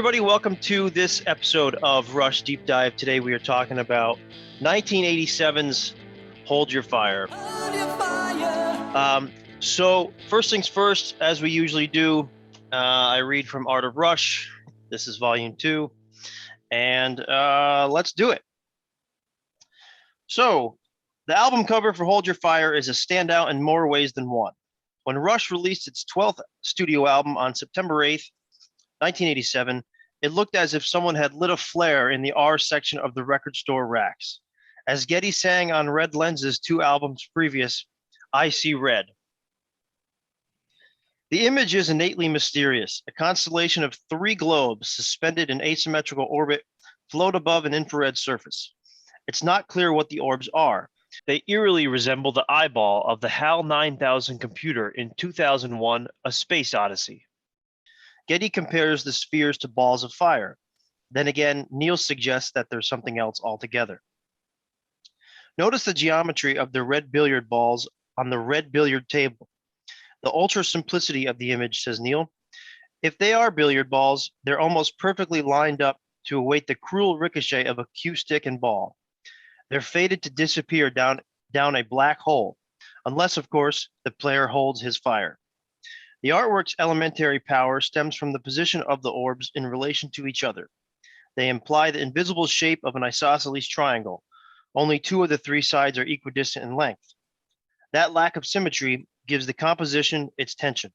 everybody. Welcome to this episode of Rush Deep Dive. Today we are talking about 1987's Hold Your Fire. So first things first, as we usually do, I read from Art of Rush. This is volume 2, and let's do it. So the album cover for Hold Your Fire is a standout in more ways than one. When Rush released its 12th studio album on September 8th, 1987, it looked as if someone had lit a flare in the R section of the record store racks. As Geddy sang on Red Lens's 2 albums previous, I See Red. The image is innately mysterious. A constellation of 3 globes suspended in asymmetrical orbit float above an infrared surface. It's not clear what the orbs are. They eerily resemble the eyeball of the HAL 9000 computer in 2001, A Space Odyssey. Geddy compares the spheres to balls of fire. Then again, Neil suggests that there's something else altogether. Notice the geometry of the red billiard balls on the red billiard table. The ultra simplicity of the image, says Neil. If they are billiard balls, they're almost perfectly lined up to await the cruel ricochet of a cue stick and ball. They're fated to disappear down a black hole, unless, of course, the player holds his fire. The artwork's elementary power stems from the position of the orbs in relation to each other. They imply the invisible shape of an isosceles triangle. Only 2 of the 3 sides are equidistant in length. That lack of symmetry gives the composition its tension.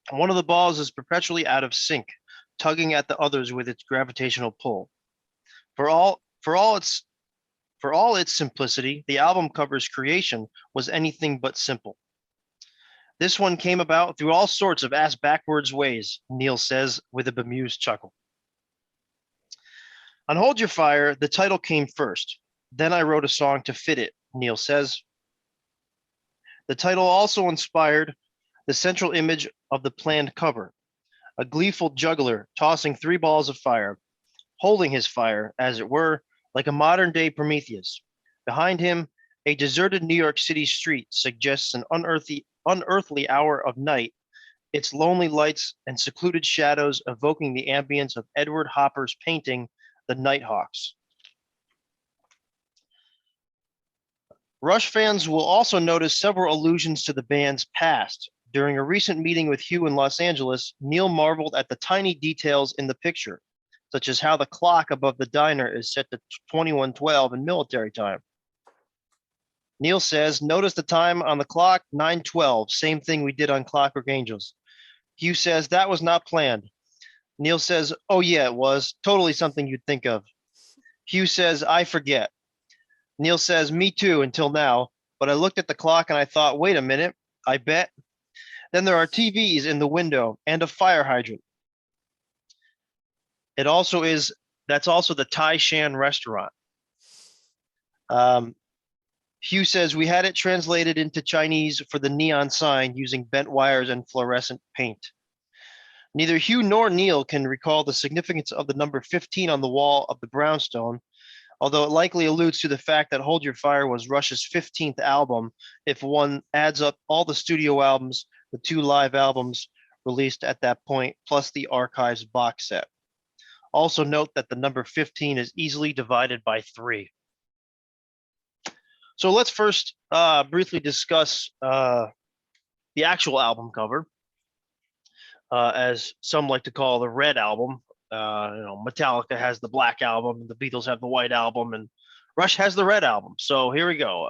One of the balls is perpetually out of sync, tugging at the others with its gravitational pull. For all its simplicity, the album cover's creation was anything but simple. This one came about through all sorts of ass-backwards ways, Neil says with a bemused chuckle. On Hold Your Fire, the title came first. Then I wrote a song to fit it, Neil says. The title also inspired the central image of the planned cover, a gleeful juggler tossing 3 balls of fire, holding his fire, as it were, like a modern-day Prometheus. Behind him, a deserted New York City street suggests an unearthly hour of night, its lonely lights and secluded shadows evoking the ambience of Edward Hopper's painting, The Nighthawks. Rush fans will also notice several allusions to the band's past. During a recent meeting with Hugh in Los Angeles, Neil marveled at the tiny details in the picture, such as how the clock above the diner is set to 2112 in military time. Neil says, notice the time on the clock, 9:12, same thing we did on Clockwork Angels. Hugh says, that was not planned. Neil says, oh yeah, it was. Totally something you'd think of. Hugh says, I forget. Neil says, me too, until now. But I looked at the clock and I thought, wait a minute, I bet. Then there are TVs in the window and a fire hydrant. That's also the Tai Shan restaurant. Hugh says, we had it translated into Chinese for the neon sign using bent wires and fluorescent paint. Neither Hugh nor Neil can recall the significance of the number 15 on the wall of the brownstone, although it likely alludes to the fact that Hold Your Fire was Rush's 15th album if one adds up all the studio albums, the 2 live albums released at that point, plus the Archives box set. Also note that the number 15 is easily divided by 3. So let's first briefly discuss the actual album cover, as some like to call the Red Album. Metallica has the Black Album, the Beatles have the White Album, and Rush has the Red Album. So here we go.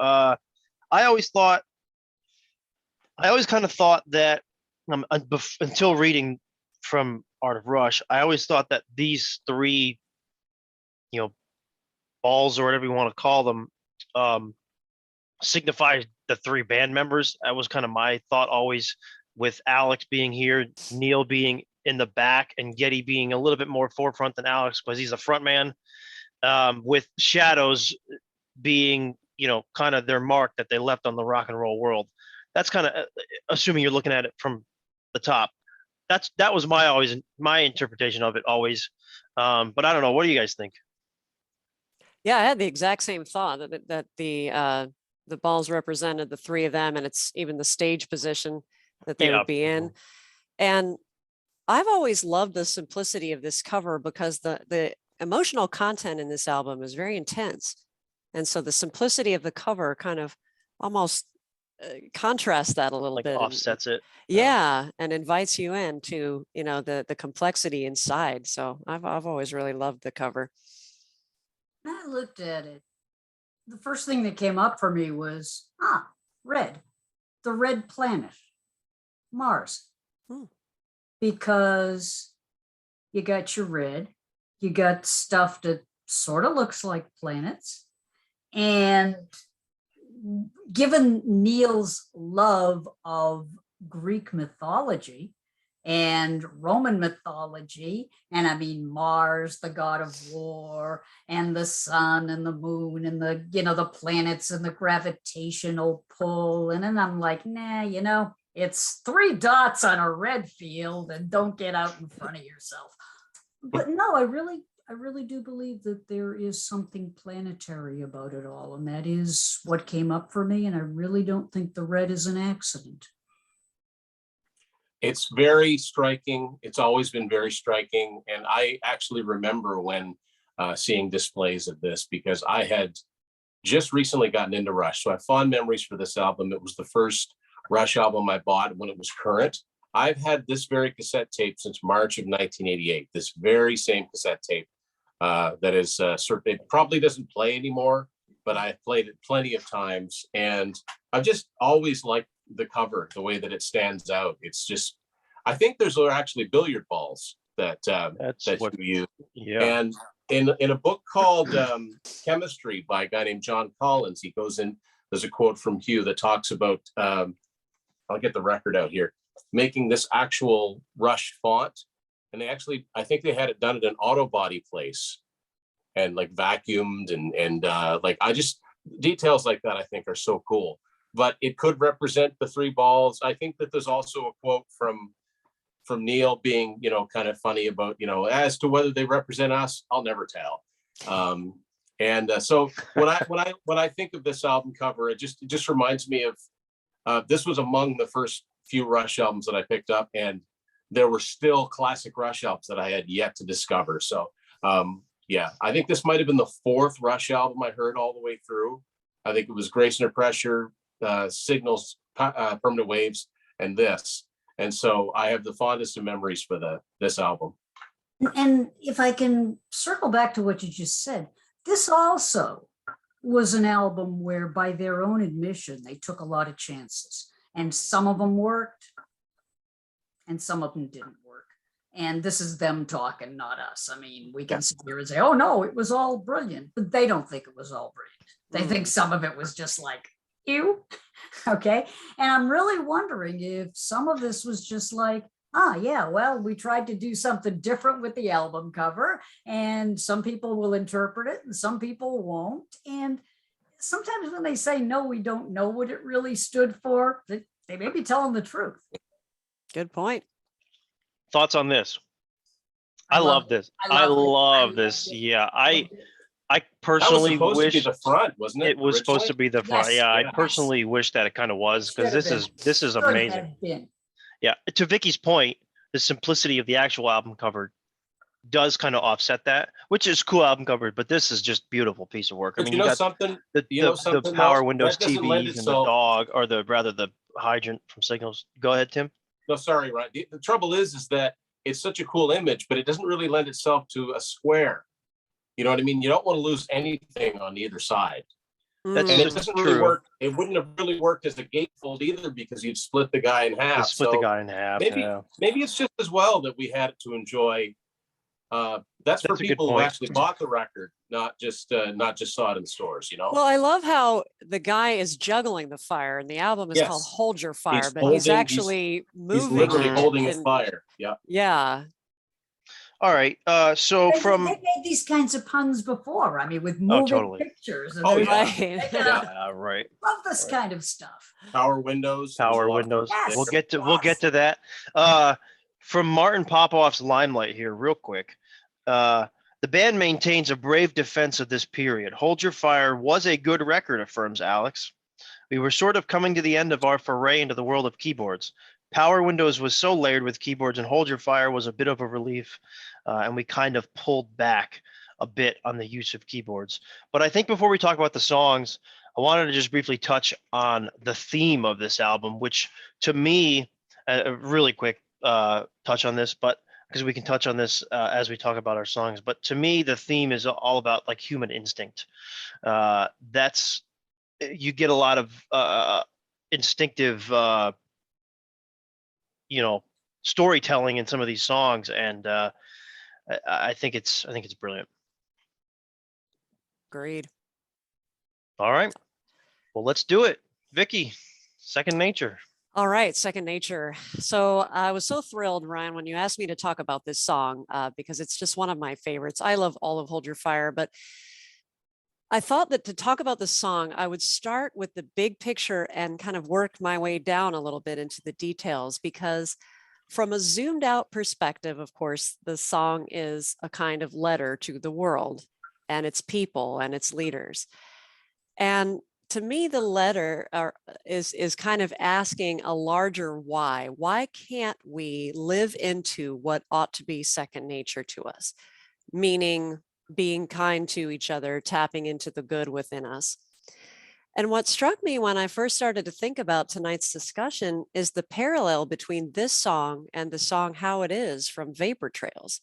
I always kind of thought that until reading from Art of Rush, I always thought that these 3, balls or whatever you want to call them, signified the 3 band members. That was kind of my thought always, with Alex being here, Neil being in the back, and Geddy being a little bit more forefront than Alex because he's a front man, with Shadows being, kind of their mark that they left on the rock and roll world. That's kind of assuming you're looking at it from the top. That was my interpretation of it always. But I don't know. What do you guys think? Yeah, I had the exact same thought that the balls represented the 3 of them, and it's even the stage position that they would be in. And I've always loved the simplicity of this cover because the emotional content in this album is very intense. And so the simplicity of the cover kind of almost contrasts that a little Like bit. offsets it. Yeah, and invites you in to, the complexity inside. So I've always really loved the cover. I looked at it. The first thing that came up for me was, red, the red planet, Mars. Because you got your red, you got stuff that sort of looks like planets. And given Neil's love of Greek mythology and Roman mythology, and I mean Mars, the god of war, and the sun and the moon and the planets and the gravitational pull. And then I'm like, nah, it's 3 dots on a red field, and don't get out in front of yourself. But no, I really do believe that there is something planetary about it all. And that is what came up for me. And I really don't think the red is an accident. It's very striking. It's always been very striking. And I actually remember when seeing displays of this, because I had just recently gotten into Rush. So I have fond memories for this album. It was the first Rush album I bought when it was current. I've had this very cassette tape since March of 1988, this very same cassette tape that is it probably doesn't play anymore, but I've played it plenty of times. And I've just always liked the cover, the way that it stands out. It's just, I think there's actually billiard balls that you use. Yeah. And in a book called Chemistry by a guy named John Collins, he goes in, there's a quote from Hugh that talks about, I'll get the record out here, making this actual Rush font. And they actually, I think they had it done at an auto body place and like vacuumed and details like that I think are so cool. But it could represent the 3 balls. I think that there's also a quote from Neil being, kind of funny about, as to whether they represent us, I'll never tell. So when I think of this album cover, it just reminds me of this was among the first few Rush albums that I picked up, and there were still classic Rush albums that I had yet to discover. So I think this might have been the 4th Rush album I heard all the way through. I think it was Grace Under Pressure, Signals, Permanent Waves, and this. And so I have the fondest of memories for this album. And if I can circle back to what you just said, this also was an album where, by their own admission, they took a lot of chances. And some of them worked, and some of them didn't work. And this is them talking, not us. I mean, we can sit here and say, oh, no, it was all brilliant. But they don't think it was all brilliant. They think some of it was just like, ew. Okay. And I'm really wondering if some of this was just like, we tried to do something different with the album cover, and some people will interpret it and some people won't. And sometimes when they say, no, we don't know what it really stood for, they may be telling the truth. Good point. Thoughts on this? I love this. I love this. Yeah. I personally wish to be the front, wasn't it? It was supposed to be the front. Yes, Yeah, yes. I personally wish that it kind of was, because this is amazing. Yeah, to Vicky's point, the simplicity of the actual album cover does kind of offset that, which is cool album cover, but this is just beautiful piece of work. I mean, you got something, the Power Windows that doesn't lend TVs and the itself- dog, or the hydrant from Signals. Go ahead, Tim. No, sorry, Ryan. The trouble is that it's such a cool image, but it doesn't really lend itself to a square. You know what I mean? You don't want to lose anything on either side. That's And it doesn't really true. work. It wouldn't have really worked as a gatefold either, because you'd split the guy in half. Split the guy in half. Maybe it's just as well that we had it to enjoy. That's for a good people who point. actually bought the record, not just saw it in stores. Well, I love how the guy is juggling the fire, and the album is called Hold Your Fire, but he's actually moving. He's literally it holding a and- fire. Yeah. Yeah. All right. So They from made these kinds of puns before. I mean, with moving totally. pictures. And Oh, they're yeah. like, they right. love this kind of stuff. Power windows. Power windows. Yes, We'll get to that. From Martin Popoff's Limelight here, real quick. The band maintains a brave defense of this period. Hold Your Fire was a good record, affirms Alex. We were sort of coming to the end of our foray into the world of keyboards. Power Windows was so layered with keyboards, and Hold Your Fire was a bit of a relief, and we kind of pulled back a bit on the use of keyboards. But I think before we talk about the songs, I wanted to just briefly touch on the theme of this album, which to me, really quick touch on this, but because we can touch on this as we talk about our songs. But to me, the theme is all about like human instinct. That's you get a lot of instinctive, storytelling in some of these songs, and I think it's brilliant. Agreed. All right, well, let's do it, Vicky. Second Nature. All right, Second Nature. So I was so thrilled, Ryan, when you asked me to talk about this song, because it's just one of my favorites. I love all of Hold Your Fire, but I thought that to talk about the song, I would start with the big picture and kind of work my way down a little bit into the details, because from a zoomed out perspective, of course, the song is a kind of letter to the world and its people and its leaders. And to me, the letter is kind of asking a larger why. Why can't we live into what ought to be second nature to us? Meaning being kind to each other, tapping into the good within us. And what struck me when I first started to think about tonight's discussion is the parallel between this song and the song How It Is from Vapor Trails.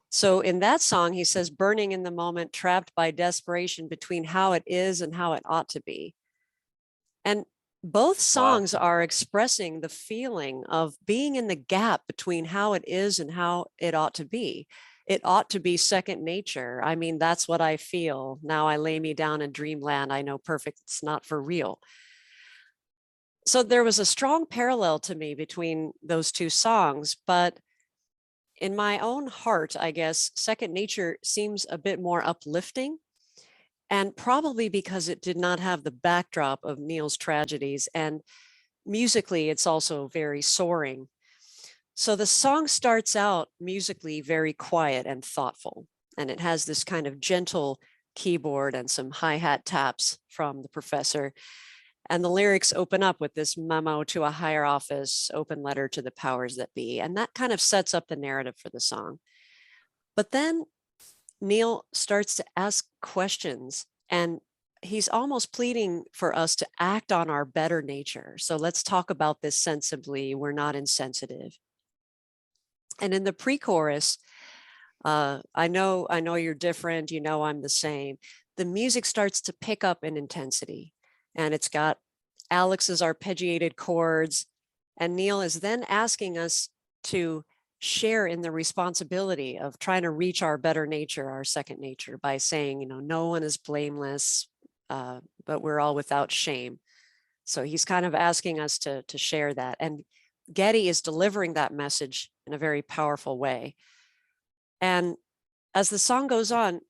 So in that song, he says, burning in the moment, trapped by desperation between how it is and how it ought to be. And both songs are expressing the feeling of being in the gap between how it is and how it ought to be. It ought to be second nature. I mean, that's what I feel. Now I lay me down in dreamland. I know perfect's not for real. So there was a strong parallel to me between those two songs, but in my own heart, I guess, Second Nature seems a bit more uplifting, and probably because it did not have the backdrop of Neil's tragedies, and musically it's also very soaring. So the song starts out musically very quiet and thoughtful, and it has this kind of gentle keyboard and some hi-hat taps from the professor. And the lyrics open up with this memo to a higher office, open letter to the powers that be. And that kind of sets up the narrative for the song. But then Neil starts to ask questions, and he's almost pleading for us to act on our better nature. So let's talk about this sensibly. We're not insensitive. And in the pre-chorus, I know you're different. You know, I'm the same. The music starts to pick up in intensity. And it's got Alex's arpeggiated chords. And Neil is then asking us to share in the responsibility of trying to reach our better nature, our second nature, by saying, no one is blameless, but we're all without shame. So he's kind of asking us to share that. And Geddy is delivering that message in a very powerful way. And as the song goes on,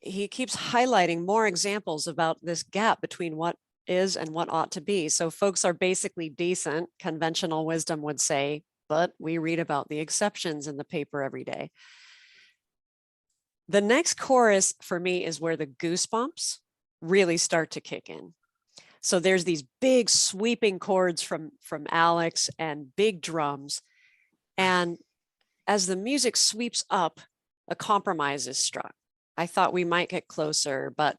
he keeps highlighting more examples about this gap between what is and what ought to be. So folks are basically decent, conventional wisdom would say, but we read about the exceptions in the paper every day. The next chorus for me is where the goosebumps really start to kick in. So there's these big sweeping chords from Alex and big drums. And as the music sweeps up, a compromise is struck. I thought we might get closer, but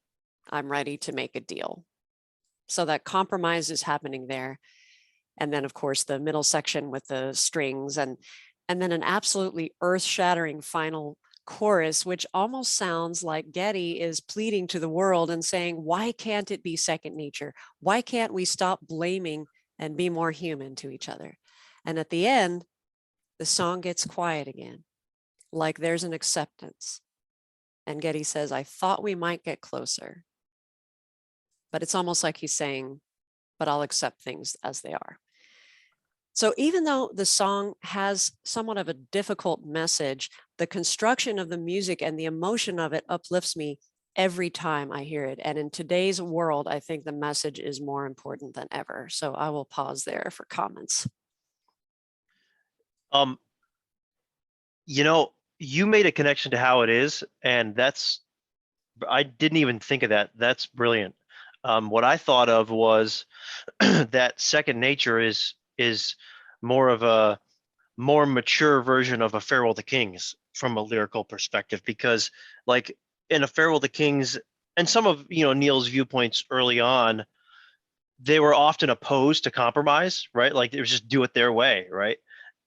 I'm ready to make a deal. So that compromise is happening there. And then, of course, the middle section with the strings and then an absolutely earth-shattering final chorus, which almost sounds like Geddy is pleading to the world and saying, why can't it be second nature? Why can't we stop blaming and be more human to each other? And at the end, the song gets quiet again, like there's an acceptance. And Geddy says, I thought we might get closer. But it's almost like he's saying, but I'll accept things as they are. So even though the song has somewhat of a difficult message, the construction of the music and the emotion of it uplifts me every time I hear it. And in today's world, I think the message is more important than ever. So I will pause there for comments. You made a connection to How It Is, and I didn't even think of that. That's brilliant. What I thought of was that second nature is more of a more mature version of a Farewell to Kings from a lyrical perspective, because like in a Farewell to Kings and some of Neil's viewpoints early on, they were often opposed to compromise, right? Like it was just do it their way, right?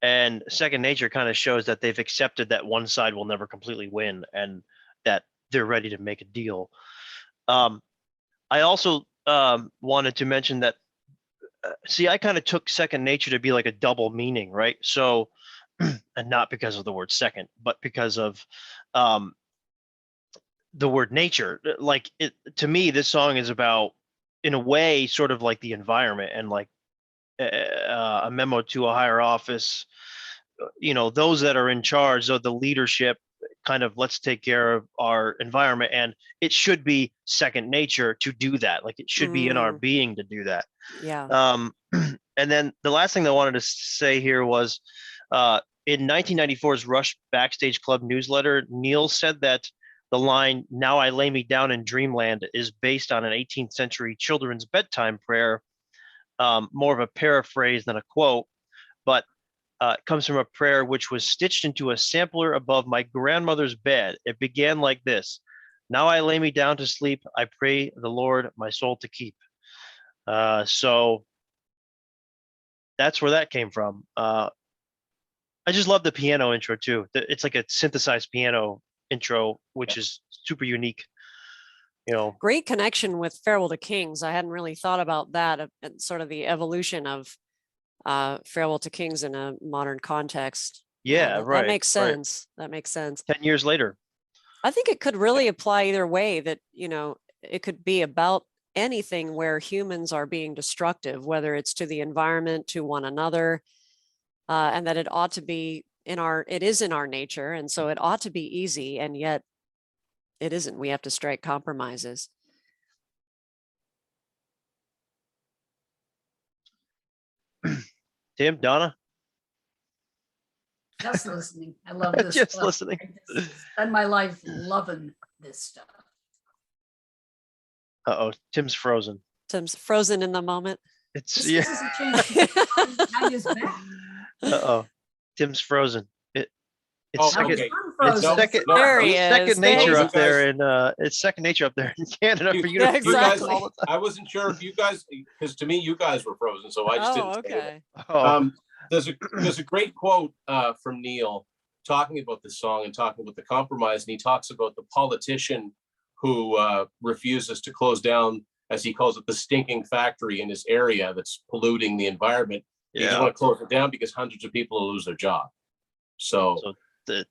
And Second Nature kind of shows that they've accepted that one side will never completely win and that they're ready to make a deal. I also wanted to mention that, see, I kind of took Second Nature to be like a double meaning, right? So, and not because of the word second, but because of the word nature. Like it, to me, this song is about, in a way, sort of like the environment and like a memo to a higher office, those that are in charge of the leadership, kind of, let's take care of our environment, and it should be second nature to do that. Like it should be in our being to do that. Yeah. And then the last thing that I wanted to say here was, in 1994's Rush Backstage Club newsletter, Neil said that the line "Now I lay me down in dreamland" is based on an 18th century children's bedtime prayer, more of a paraphrase than a quote, but it comes from a prayer which was stitched into a sampler above my grandmother's bed. It began like this: "Now I lay me down to sleep. I pray the Lord my soul to keep." So that's where that came from. I just love the piano intro too. It's like a synthesized piano intro, which is super unique. Great connection with Farewell to Kings. I hadn't really thought about that, and sort of the evolution of Farewell to Kings in a modern context. Yeah, right. That makes right. sense. That makes sense. 10 years later. I think it could really apply either way, that, it could be about anything where humans are being destructive, whether it's to the environment, to one another, and that it ought to be it is in our nature. And so it ought to be easy, and yet it isn't. We have to strike compromises. Tim, Donna? Just listening. I love this Just stuff. listening. I just spend my life loving this stuff. Uh-oh, Tim's frozen. Tim's frozen in the moment. It's This yeah. is a change. Now he's back. Uh-oh, Tim's frozen. It's Oh, second. okay. It's Second, No, There he is. second There nature he up there, and it's second nature up there in Canada for you to Yeah, freeze exactly. all the time. I wasn't sure if you guys, because to me, you guys were frozen, so I just didn't say okay. Oh, there's a great quote from Neil talking about this song and talking about the compromise, and he talks about the politician who refuses to close down, as he calls it, the stinking factory in his area that's polluting the environment. He just want to close it down because hundreds of people will lose their job. So mhm.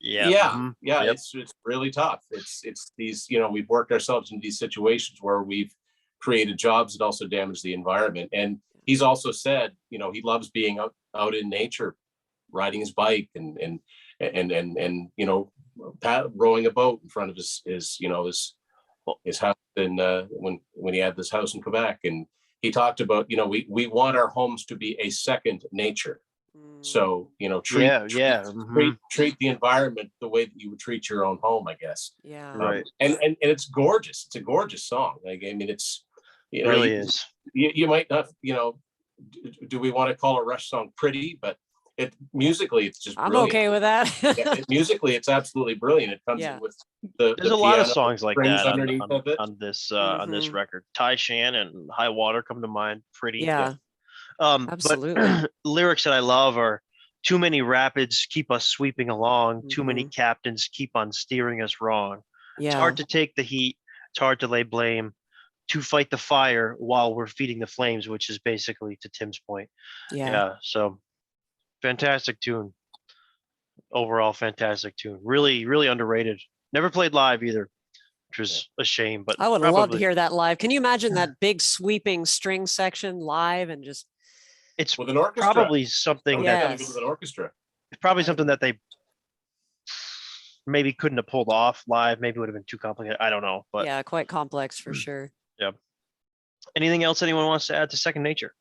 Yep. it's really tough. It's these, we've worked ourselves into these situations where we've created jobs that also damage the environment. And he's also said, he loves being out in nature, riding his bike and rowing a boat in front of his house. And when he had this house in Quebec, and he talked about, we want our homes to be a second nature. So, treat the environment the way that you would treat your own home, I guess. Yeah. Right. And it's gorgeous. It's a gorgeous song. Like, I mean, it's, It really is. You might not, do we want to call a Rush song pretty? But musically, it's just I'm brilliant. okay with that. Musically, it's absolutely brilliant. It comes in with There's a lot of songs like that underneath of it. on this record. Ty Shan and High Water come to mind. Pretty. Yeah. Absolutely. But lyrics that I love are: "Too many rapids keep us sweeping along. Too many captains keep on steering us wrong. It's hard to take the heat. It's hard to lay blame. To fight the fire while we're feeding the flames," which is basically to Tim's point. Yeah. So fantastic tune. Overall, fantastic tune. Really, really underrated. Never played live either, which was a shame. But I would love to hear that live. Can you imagine that big sweeping string section live and just? It's with an orchestra. Probably something with an orchestra. It's probably something that they maybe couldn't have pulled off live. Maybe it would have been too complicated. I don't know. But yeah, quite complex for sure. Yeah. Anything else anyone wants to add to Second Nature?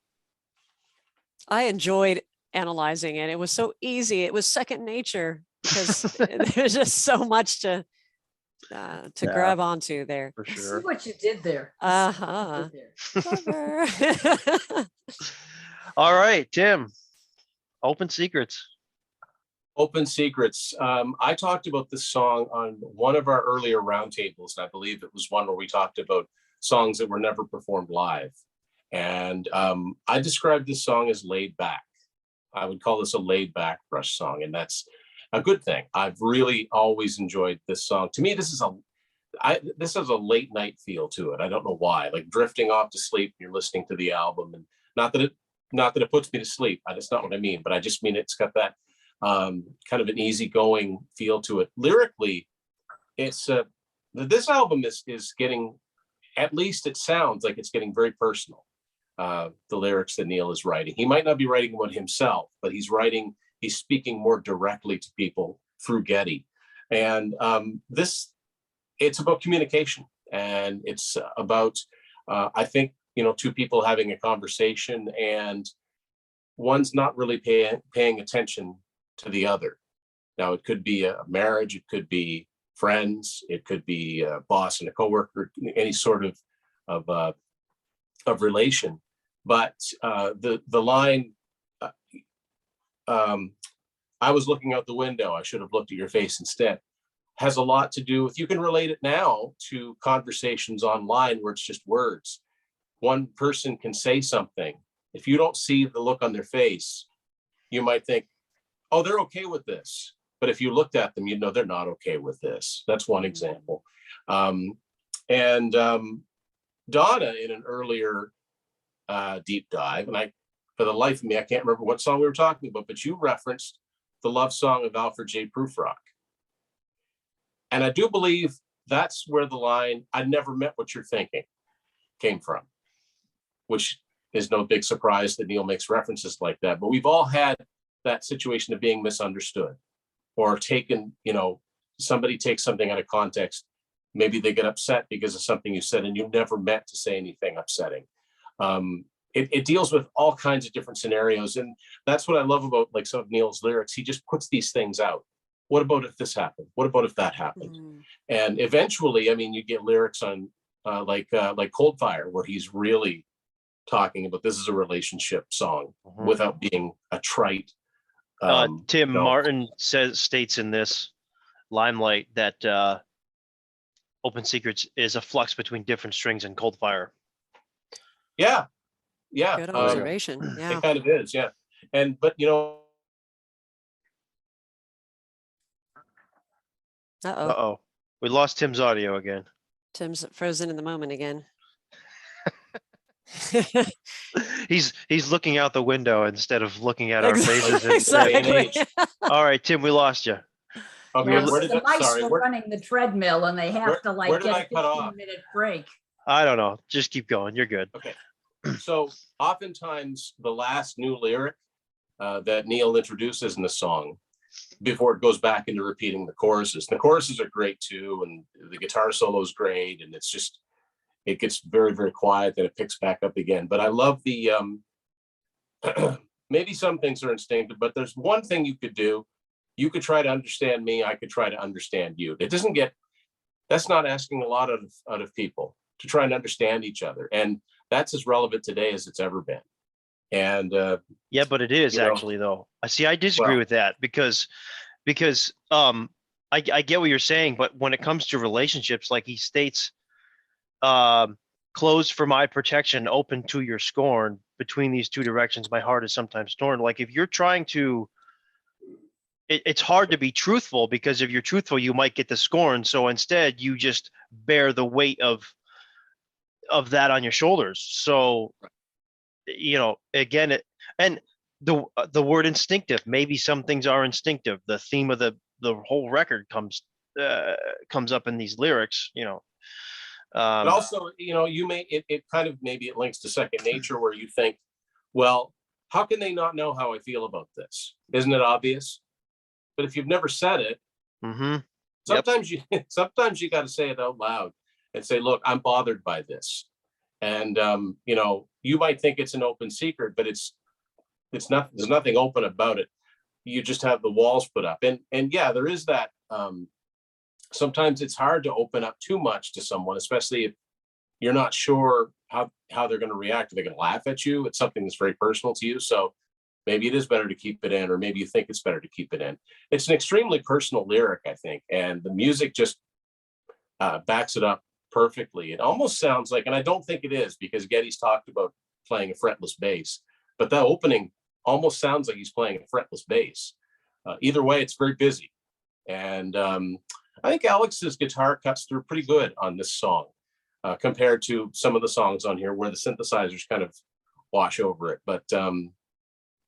I enjoyed analyzing it. It was so easy. It was second nature because there's just so much to grab onto there. For I sure. see what you did there. Uh-huh. All right, Tim. Open Secrets. Open Secrets. I talked about this song on one of our earlier roundtables. I believe it was one where we talked about songs that were never performed live. And I described this song as laid back. I would call this a laid back Rush song, and that's a good thing. I've really always enjoyed this song. To me, this has a late night feel to it. I don't know why, like drifting off to sleep. You're listening to the album, and not that it puts me to sleep. That's not what I mean, but I just mean it's got that kind of an easygoing feel to it. Lyrically, it's this album is getting, at least it sounds like it's getting very personal. The lyrics that Neil is writing, he might not be writing about himself, but he's speaking more directly to people through Getty. And it's about communication, and it's about I think, two people having a conversation, and one's not really paying attention to the other. Now, it could be a marriage, it could be friends, it could be a boss and a coworker, any sort of relation. But the line, I was looking out the window, I should have looked at your face instead, has a lot to do with, you can relate it now to conversations online where it's just words. One person can say something. If you don't see the look on their face, you might think, oh, they're okay with this. But if you looked at them, they're not okay with this. That's one example. And Donna, in an earlier deep dive, and for the life of me, I can't remember what song we were talking about, but you referenced the love song of Alfred J. Prufrock. And I do believe that's where the line, I never met what you're thinking, came from, which is no big surprise that Neil makes references like that. But we've all had that situation of being misunderstood, or taken, somebody takes something out of context. Maybe they get upset because of something you said and you never meant to say anything upsetting. It deals with all kinds of different scenarios. And that's what I love about like some of Neil's lyrics. He just puts these things out. What about if this happened? What about if that happened? And eventually, you get lyrics on like Cold Fire, where he's really talking about this is a relationship song without being a trite. Tim Martin states in this Limelight that Open Secrets is a flux between different strings and Cold Fire. Yeah. Good observation. Yeah. It kind of is. Yeah. But Uh-oh. We lost Tim's audio again. Tim's frozen in the moment again. He's looking out the window instead of looking at our faces. Exactly. All right, Tim, we lost you. Okay, Well, the mice were running the treadmill, and they have to where did get I a cut off? 15-minute break. I don't know. Just keep going. You're good. Okay. So oftentimes the last new lyric that Neil introduces in the song, before it goes back into repeating the choruses. The choruses are great too, and the guitar solo is great, and it gets very, very quiet, then it picks back up again. But I love the maybe some things are instinctive, but there's one thing you could do. You could try to understand me, I could try to understand you. That's not asking a lot out of people, to try and understand each other. And that's as relevant today as it's ever been. And yeah, but it is actually, though. I disagree with that because I get what you're saying, but when it comes to relationships, like he states, closed for my protection, open to your scorn, between these two directions my heart is sometimes torn. Like if you're trying to, it's hard to be truthful, because if you're truthful you might get the scorn, so instead you just bear the weight of that on your shoulders. So again, and the word instinctive, maybe some things are instinctive. The theme of the whole record comes up in these lyrics, but also, it kind of, maybe it links to second nature, where you think, well, how can they not know how I feel about this? Isn't it obvious? But if you've never said it, sometimes you got to say it out loud and say, look, I'm bothered by this. And you might think it's an open secret, but it's not. There's nothing open about it. You just have the walls put up, and yeah, there is that. Sometimes it's hard to open up too much to someone, especially if you're not sure how they're going to react. Are they going to laugh at you? It's something that's very personal to you. So maybe it is better to keep it in, or maybe you think it's better to keep it in. It's an extremely personal lyric, I think, and the music just backs it up perfectly. It almost sounds like, and I don't think it is, because Geddy's talked about playing a fretless bass, but the opening almost sounds like he's playing a fretless bass. Either way, it's very busy. And I think Alex's guitar cuts through pretty good on this song, compared to some of the songs on here where the synthesizers kind of wash over it. But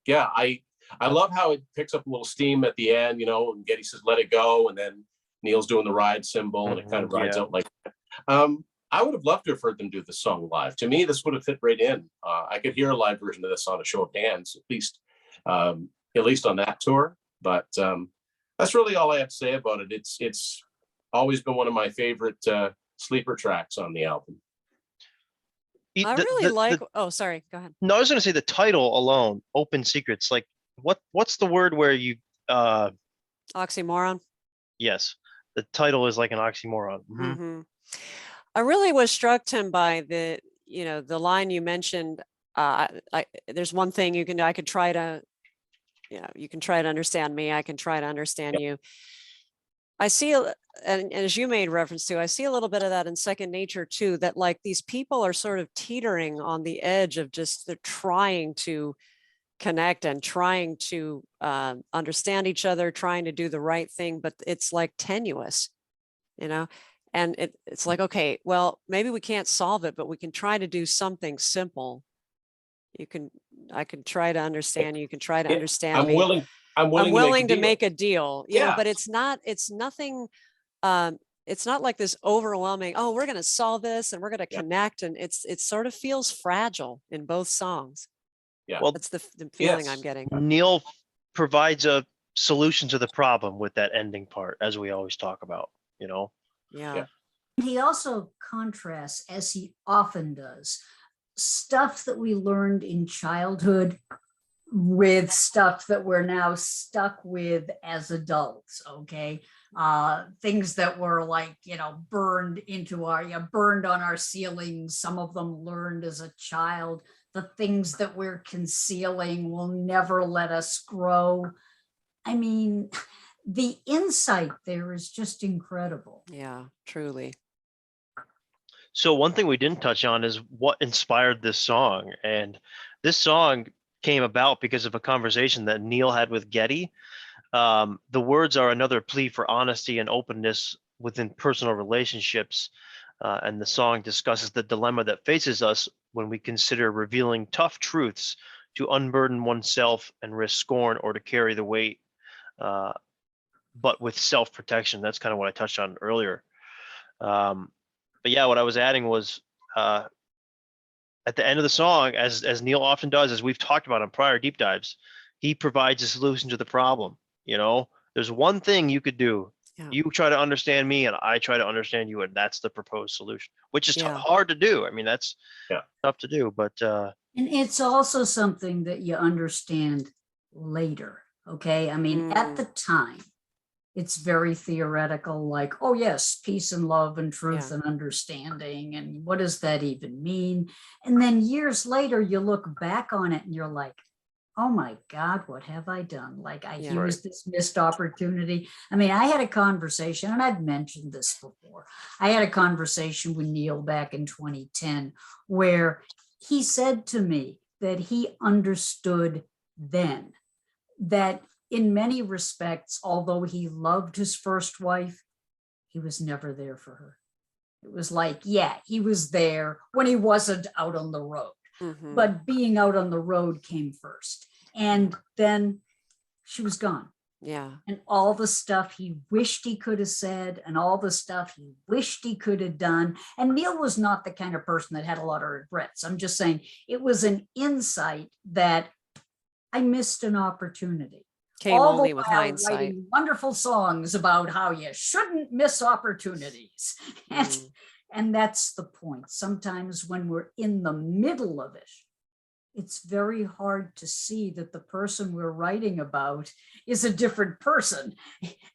yeah, I love how it picks up a little steam at the end, you know, and Geddy says, let it go. And then Neil's doing the ride cymbal, and it kind of rides out like that. I would have loved to have heard them do the song live. To me, this would have fit right in. I could hear a live version of this on A Show of Hands, at least on that tour. But that's really all I have to say about it. It's always been one of my favorite sleeper tracks on the album. I really like. Oh, sorry. Go ahead. No, I was going to say the title alone, "Open Secrets." Like, what's the word where you? Oxymoron. Yes, the title is like an oxymoron. Mm-hmm. I really was struck, Tim, by the line you mentioned. There's one thing you can do. I could try to. You can try to understand me. I can try to understand you. I see, and as you made reference to, I see a little bit of that in Second Nature too, that like these people are sort of teetering on the edge of just they're trying to connect and trying to understand each other, trying to do the right thing, but it's like tenuous, and it's like, okay, well, maybe we can't solve it, but we can try to do something simple. I can try to understand you. You can try to understand me. I'm willing to make a deal, yeah. But it's nothing. It's not like this overwhelming, oh, we're going to solve this and we're going to connect. And it sort of feels fragile in both songs. Yeah. Well, that's the feeling I'm getting. Neil provides a solution to the problem with that ending part, as we always talk about, Yeah. He also contrasts, as he often does, stuff that we learned in childhood with stuff that we're now stuck with as adults. Okay. Things that were like, burned on our ceilings. Some of them learned as a child. The things that we're concealing will never let us grow. I mean, the insight there is just incredible. Yeah, truly. So one thing we didn't touch on is what inspired this song. And this song came about because of a conversation that Neil had with Geddy. The words are another plea for honesty and openness within personal relationships. And the song discusses the dilemma that faces us when we consider revealing tough truths to unburden oneself and risk scorn, or to carry the weight, but with self-protection. That's kind of what I touched on earlier. But yeah, what I was adding was at the end of the song, as Neil often does, as we've talked about on prior deep dives, he provides a solution to the problem. There's one thing you could do. Yeah. You try to understand me and I try to understand you, and that's the proposed solution, which is hard to do. I mean, that's tough to do, but and it's also something that you understand later. Okay. I mean, at the time, it's very theoretical, like, oh yes, peace and love and truth and understanding. And what does that even mean? And then years later, you look back on it and you're like, oh my God, what have I done? Like I used this missed opportunity. I mean, I had a conversation, and I've mentioned this before. I had a conversation with Neil back in 2010, where he said to me that he understood then that in many respects, although he loved his first wife, he was never there for her. It was like, he was there when he wasn't out on the road. Mm-hmm. But being out on the road came first. And then she was gone. Yeah. And all the stuff he wished he could have said, and all the stuff he wished he could have done. And Neil was not the kind of person that had a lot of regrets. I'm just saying it was an insight that I missed an opportunity. Came all only with hindsight. Writing wonderful songs about how you shouldn't miss opportunities. And that's the point. Sometimes when we're in the middle of it, it's very hard to see that the person we're writing about is a different person.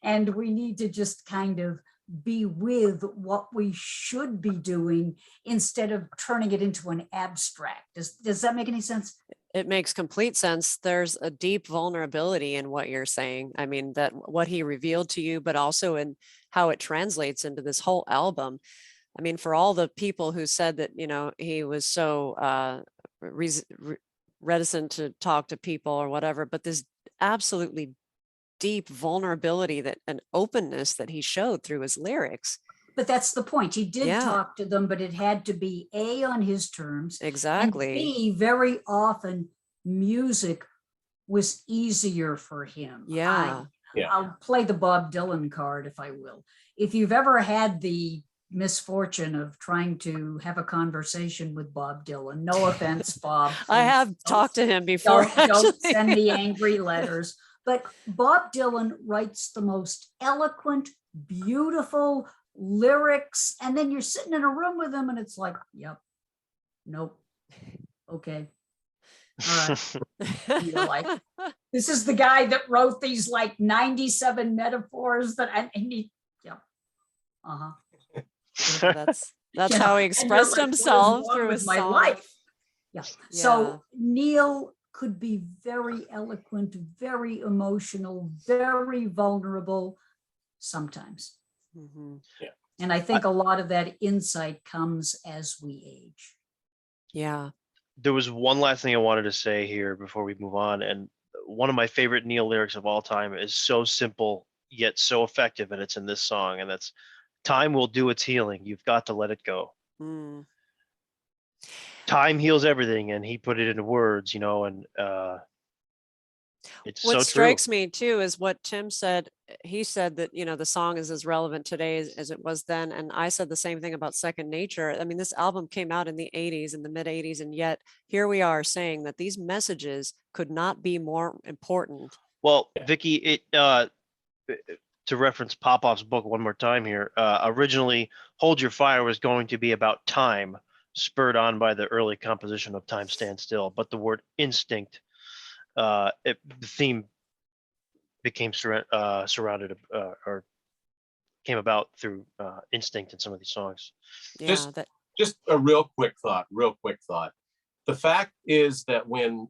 And we need to just kind of be with what we should be doing instead of turning it into an abstract. Does that make any sense? It makes complete sense. There's a deep vulnerability in what you're saying. I mean, that what he revealed to you, but also in how it translates into this whole album. I mean, for all the people who said that, you know, he was so reticent to talk to people or whatever, but this absolutely deep vulnerability that an openness that he showed through his lyrics. But that's the point. He did Yeah. talk to them, but it had to be A, on his terms, and Exactly. B, very often music was easier for him. Yeah. I'll play the Bob Dylan card, if I will. If you've ever had the misfortune of trying to have a conversation with Bob Dylan, no offense, Bob. I have talked to him before. Don't send me angry letters. But Bob Dylan writes the most eloquent, beautiful lyrics. And then you're sitting in a room with him and it's like, yep, nope, okay. All right. You're like, this is the guy that wrote these like 97 metaphors that I need. Yep. Uh-huh. That's You know, how he and you're expressed like, what is himself wrong through with his my song. life. Yeah. Yeah. So Neil could be very eloquent, very emotional, very vulnerable sometimes. Mhm. And I think a lot of that insight comes as we age. Yeah. There was one last thing I wanted to say here before we move on. And one of my favorite Neil lyrics of all time is so simple, yet so effective. And it's in this song. And that's, time will do its healing. You've got to let it go. Mm. Time heals everything. And he put it into words, you know, and it's What so strikes true. me too is what Tim said. He said that, you know, the song is as relevant today as it was then. And I said the same thing about Second Nature. I mean, this album came out in the 80s, in the mid 80s, and yet here we are saying that these messages could not be more important. Well, Vicky, to reference Popoff's book one more time here, originally Hold Your Fire was going to be about time, spurred on by the early composition of Time Stand Still, but the word instinct, the theme became surrounded or came about through instinct in some of these songs. Yeah. Just a real quick thought. The fact is that when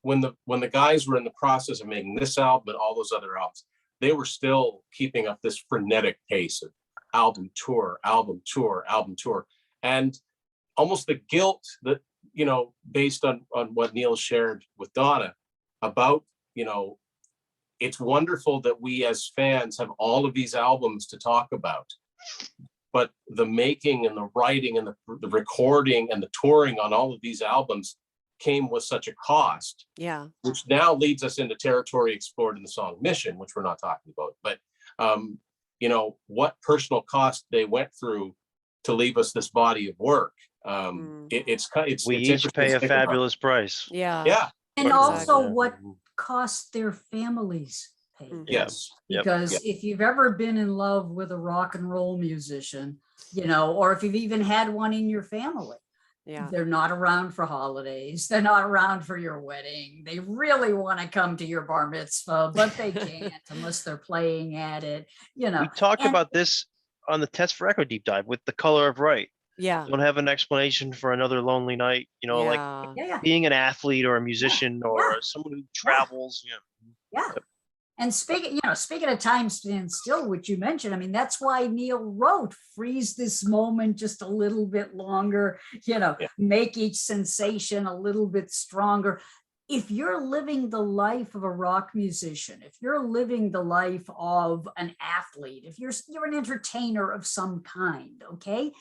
the guys were in the process of making this album and all those other albums, they were still keeping up this frenetic pace of album tour, and almost the guilt that, you know, based on what Neil shared with Donna about, you know, it's wonderful that we as fans have all of these albums to talk about, but the making and the writing and the recording and the touring on all of these albums came with such a cost. Yeah. Which now leads us into territory explored in the song Mission, which we're not talking about. But, you know, what personal cost they went through to leave us this body of work. It's We each pay a fabulous price. Yeah. Yeah. And Exactly. also what cost their families paid. Yes. Because if you've ever been in love with a rock and roll musician, you know, or if you've even had one in your family, Yeah. they're not around for holidays. They're not around for your wedding. They really want to come to your bar mitzvah, but they can't unless they're playing at it. You know, We talked about this on the Test for Echo deep dive with The Color of Right. Yeah. Don't have an explanation for another lonely night. You know, like yeah. being an athlete or a musician or someone who travels. Yeah. And speaking of Time Stand Still, which you mentioned, I mean, that's why Neil wrote freeze this moment just a little bit longer, you know, make each sensation a little bit stronger. If you're living the life of a rock musician, if you're living the life of an athlete, if you're an entertainer of some kind, okay,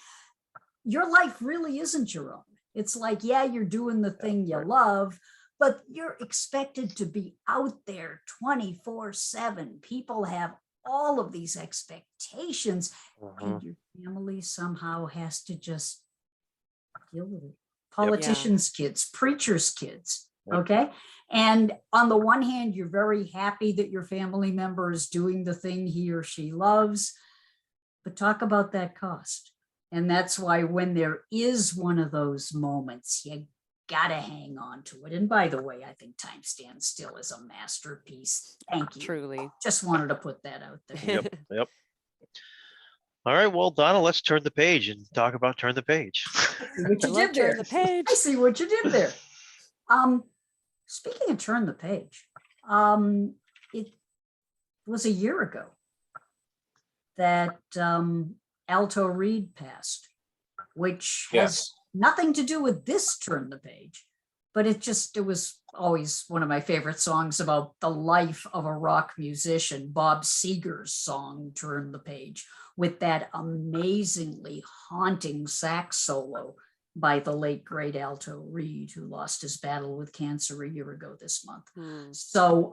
your life really isn't your own. It's like, yeah, you're doing the thing you love, but you're expected to be out there 24/7. People have all of these expectations, and your family somehow has to just deal with it. Politicians' kids, preachers' kids, okay? And on the one hand, you're very happy that your family member is doing the thing he or she loves, but talk about that cost. And that's why when there is one of those moments, you gotta hang on to it. And by the way, I think Time Stand Still is a masterpiece. Thank you. Truly. Just wanted to put that out there. Yep. All right, well, Donna, let's turn the page and talk about Turn the Page. See what I you love did Turn there. the Page. I see what you did there. Speaking of turn the page, it was a year ago that Alto Reed passed, which has Yes. nothing to do with this turn the page, but it was always one of my favorite songs about the life of a rock musician, Bob Seger's song, Turn the Page, with that amazingly haunting sax solo by the late great Alto Reed, who lost his battle with cancer a year ago this month. So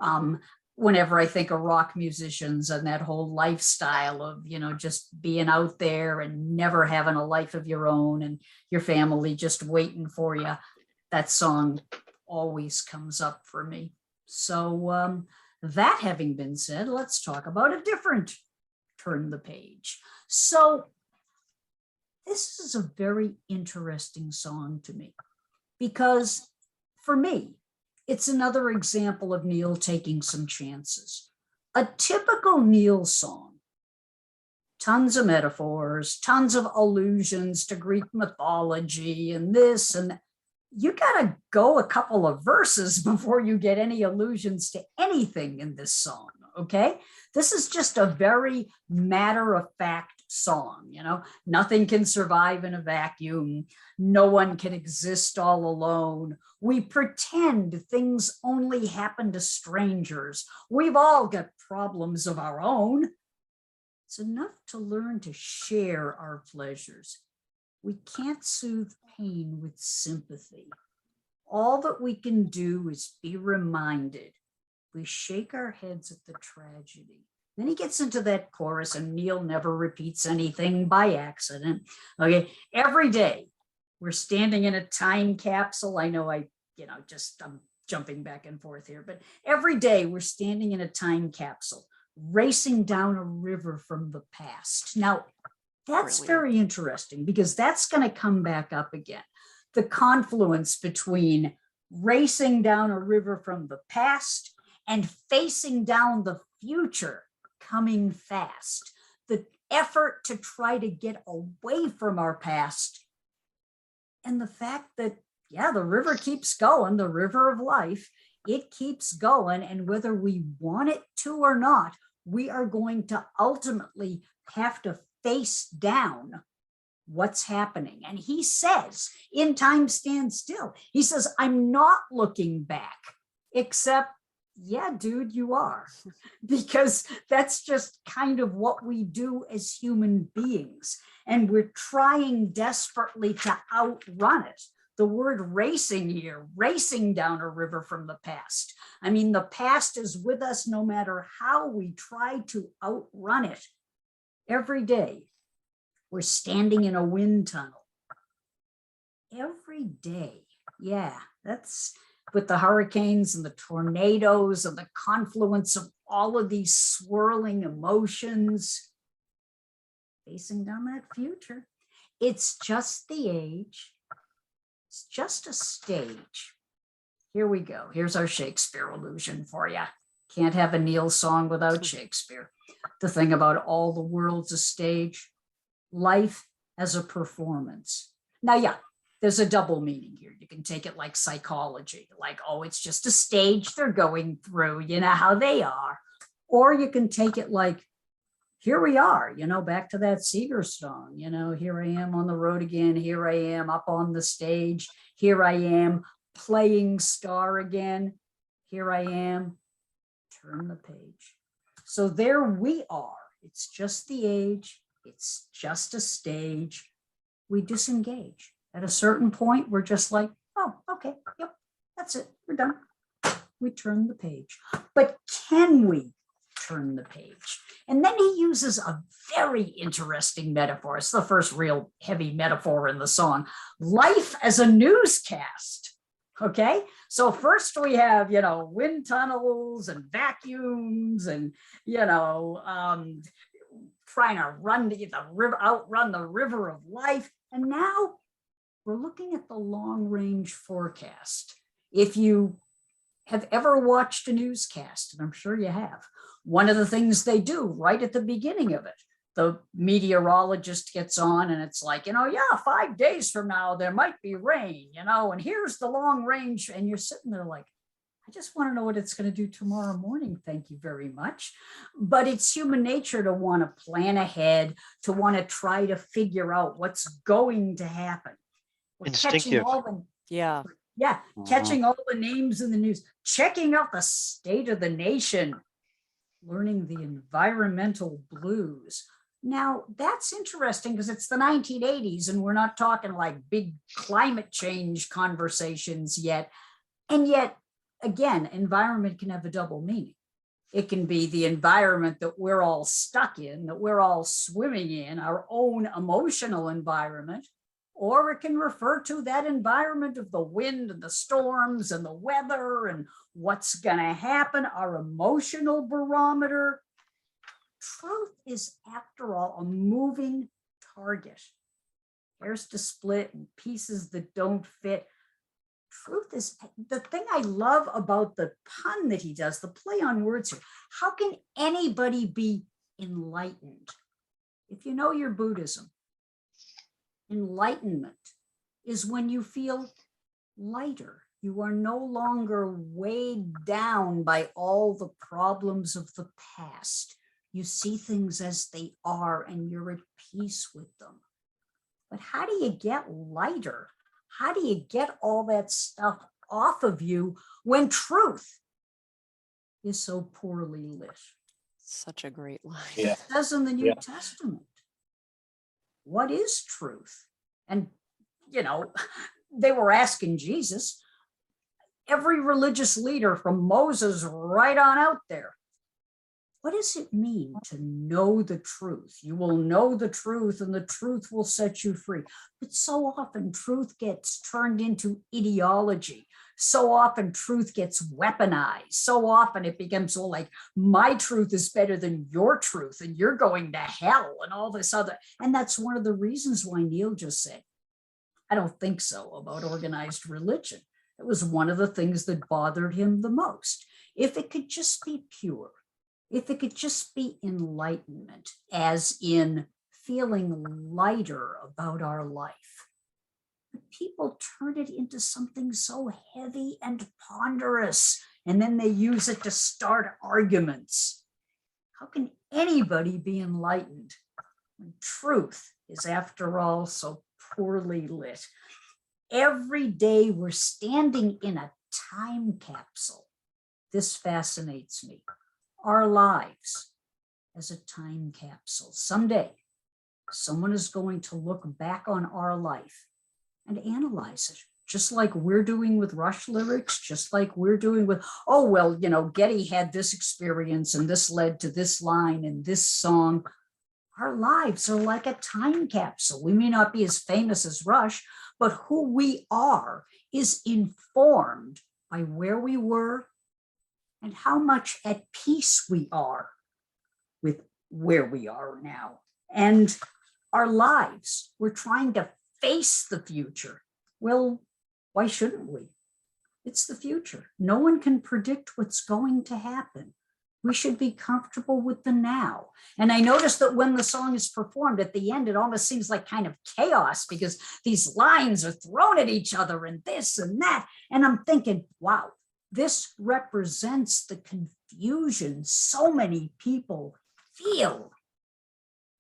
whenever I think of rock musicians and that whole lifestyle of, just being out there and never having a life of your own and your family just waiting for you, that song always comes up for me. So that having been said, let's talk about a different Turn the Page. So this is a very interesting song to me because for me, it's another example of Neil taking some chances. A typical Neil song, tons of metaphors, tons of allusions to Greek mythology and this and that. You got to go a couple of verses before you get any allusions to anything in this song, okay? This is just a very matter-of-fact song, Nothing can survive in a vacuum. No one can exist all alone. We pretend things only happen to strangers. We've all got problems of our own. It's enough to learn to share our pleasures. We can't soothe pain with sympathy. All that we can do is be reminded. We shake our heads at the tragedy. Then he gets into that chorus, and Neil never repeats anything by accident. Okay, every day we're standing in a time capsule. I know I'm jumping back and forth here, but every day we're standing in a time capsule, racing down a river from the past. Now, that's very interesting because that's going to come back up again. The confluence between racing down a river from the past and facing down the future coming fast. The effort to try to get away from our past and the fact that, the river keeps going, the river of life, it keeps going. And whether we want it to or not, we are going to ultimately have to face down what's happening. And he says, in Time Stand Still, he says, I'm not looking back, except, yeah, dude, you are. Because that's just kind of what we do as human beings. And we're trying desperately to outrun it. The word racing here, racing down a river from the past. I mean, the past is with us no matter how we try to outrun it. Every day, we're standing in a wind tunnel. Every day, that's with the hurricanes and the tornadoes and the confluence of all of these swirling emotions, facing down that future. It's just the age. It's just a stage. Here we go. Here's our Shakespeare illusion for you. Can't have a Neil song without Shakespeare. The thing about all the world's a stage, life as a performance. Now, there's a double meaning here. You can take it like psychology, like, oh, it's just a stage they're going through, how they are. Or you can take it like, here we are, back to that Seeger song, here I am on the road again. Here I am up on the stage. Here I am playing star again. Here I am. Turn the page. So there we are. It's just the age. It's just a stage. We disengage. At a certain point, we're just like, oh, okay, yep, that's it. We're done. We turn the page. But can we turn the page? And then he uses a very interesting metaphor. It's the first real heavy metaphor in the song. Life as a newscast. Okay, so first we have, wind tunnels and vacuums and, trying to outrun the river of life. And now we're looking at the long range forecast. If you have ever watched a newscast, and I'm sure you have, one of the things they do right at the beginning of it, the meteorologist gets on and it's like, yeah, 5 days from now, there might be rain, and here's the long range. And you're sitting there like, I just want to know what it's going to do tomorrow morning. Thank you very much. But it's human nature to want to plan ahead, to want to try to figure out what's going to happen. We're Instinctive. Yeah. Catching all the names in the news, checking out the state of the nation, learning the environmental blues. Now, that's interesting because it's the 1980s and we're not talking like big climate change conversations yet. And yet, again, environment can have a double meaning. It can be the environment that we're all stuck in, that we're all swimming in, our own emotional environment, or it can refer to that environment of the wind and the storms and the weather and what's going to happen, our emotional barometer. Truth is, after all, a moving target. Hairs to split and pieces that don't fit. Truth is, the thing I love about the pun that he does, the play on words here, how can anybody be enlightened? If you know your Buddhism, enlightenment is when you feel lighter. You are no longer weighed down by all the problems of the past. You see things as they are and you're at peace with them. But how do you get lighter? How do you get all that stuff off of you when truth is so poorly lit? Such a great line. It says in the New Testament, what is truth? And, they were asking Jesus, every religious leader from Moses right on out there, what does it mean to know the truth? You will know the truth and the truth will set you free. But so often truth gets turned into ideology. So often truth gets weaponized. So often it becomes like, my truth is better than your truth and you're going to hell and all this other. And that's one of the reasons why Neil just said, I don't think so about organized religion. It was one of the things that bothered him the most. If it could just be pure, if it could just be enlightenment, as in feeling lighter about our life. But people turn it into something so heavy and ponderous, and then they use it to start arguments. How can anybody be enlightened when truth is, after all, so poorly lit? Every day we're standing in a time capsule. This fascinates me. Our lives as a time capsule. Someday, someone is going to look back on our life and analyze it, just like we're doing with Rush lyrics, just like we're doing with, Getty had this experience and this led to this line and this song. Our lives are like a time capsule. We may not be as famous as Rush, but who we are is informed by where we were and how much at peace we are with where we are now. And our lives, we're trying to face the future. Well, why shouldn't we? It's the future. No one can predict what's going to happen. We should be comfortable with the now. And I noticed that when the song is performed at the end, it almost seems like kind of chaos because these lines are thrown at each other and this and that. And I'm thinking, wow, this represents the confusion so many people feel.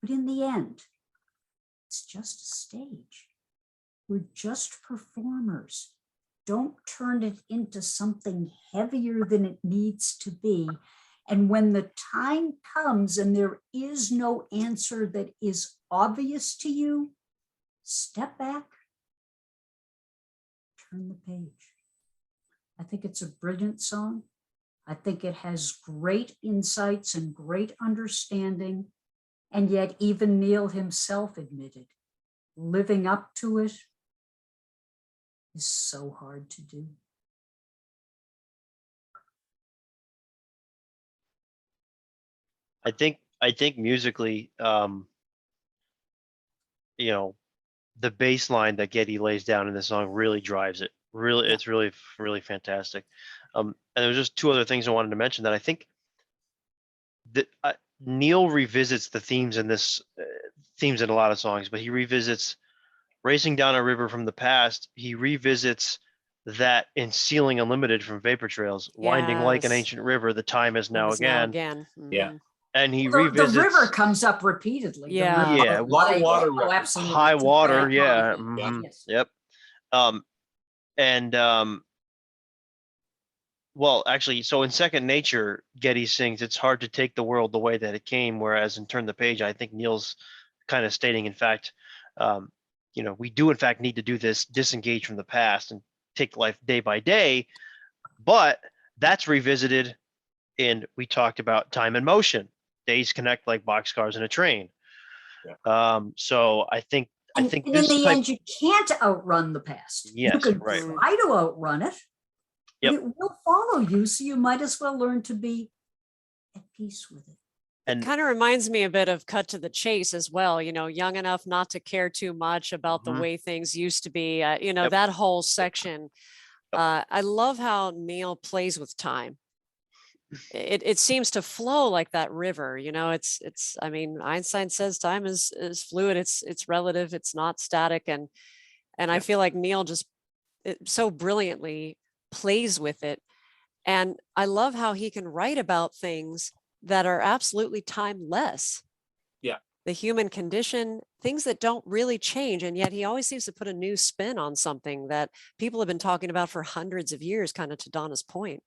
But in the end, it's just a stage. We're just performers. Don't turn it into something heavier than it needs to be. And when the time comes and there is no answer that is obvious to you, step back, turn the page. I think it's a brilliant song. I think it has great insights and great understanding. And yet even Neil himself admitted, living up to it is so hard to do. I think musically, the bass line that Getty lays down in the song really drives it. Really, it's really, really fantastic. And there was just two other things I wanted to mention that I think that Neil revisits the themes in this themes in a lot of songs, but he revisits Racing Down a River from the Past. He revisits that in Ceiling Unlimited from Vapor Trails, winding like an Yes. ancient river, the time is now Is now again. again. Yeah. Mhm. And he The revisits river comes up repeatedly. the Yeah. river. Yeah, a lot of water Oh, references. absolutely. high It's a water, great yeah. comedy. Mhm, Yes. Yep. And well, actually, so in Second Nature, Getty sings, "It's hard to take the world the way that it came," whereas in Turn the Page, I think Neil's kind of stating, in fact, we do in fact need to do this, disengage from the past and take life day by day. But that's revisited in, we talked about Time and Motion. Days connect like boxcars in a train. Yeah. So I think And in this the type, end, you can't outrun the past. You yes, can right. try to outrun it, but Yep. it will follow you. So you might as well learn to be at peace with it. And Kind of reminds me a bit of Cut to the Chase as well, young enough not to care too much about the Mhm. way things used to be, Yep. that whole section. Yep. I love how Neil plays with time. It seems to flow like that river, I mean, Einstein says time is fluid, it's relative, it's not static. And I Yep. feel like Neil just so brilliantly plays with it. And I love how he can write about things that are absolutely timeless. Yeah. The human condition, things that don't really change. And yet he always seems to put a new spin on something that people have been talking about for hundreds of years, kind of to Donna's point,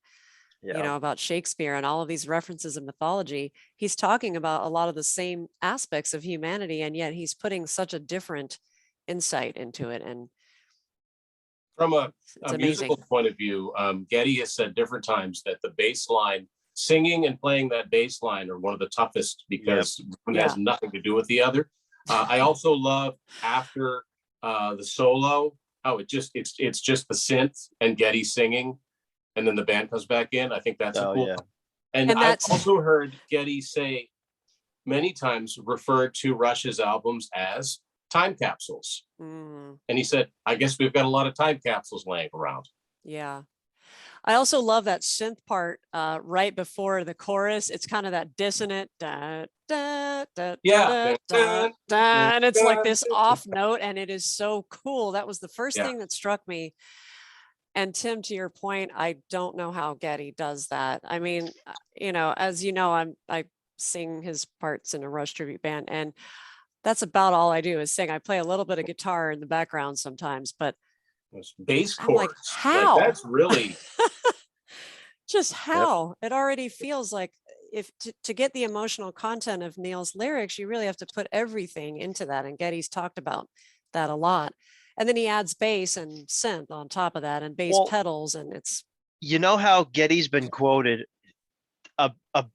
yeah. about Shakespeare and all of these references of mythology. He's talking about a lot of the same aspects of humanity, and yet he's putting such a different insight into it. And From a it's musical amazing. point of view, Getty has said different times that the bass line, singing and playing that bass line, are one of the toughest because one has nothing to do with the other. I also love after the solo, how it's just the synth and Getty singing, and then the band comes back in. I think that's a cool. Yeah. And And I've that's also heard Getty say many times, referred to Rush's albums as time capsules. Mm, And he said, I guess we've got a lot of time capsules laying around. yeah. I also love that synth part right before the chorus. It's kind of that dissonant da, da, da, Yeah. da, da, and it's like this off note, and it is so cool. That was the first thing that struck me. And Tim, to your point, I don't know how Getty does that. I mean, as you know, I sing his parts in a Rush tribute band, and that's about all I do is sing. I play a little bit of guitar in the background sometimes, but Those bass I'm like, chords. how? Like, that's really Just how? It already feels like if to get the emotional content of Neil's lyrics, you really have to put everything into that. And Getty's talked about that a lot. And then he adds bass and synth on top of that, and bass Well, pedals, and it's you know how Getty's been quoted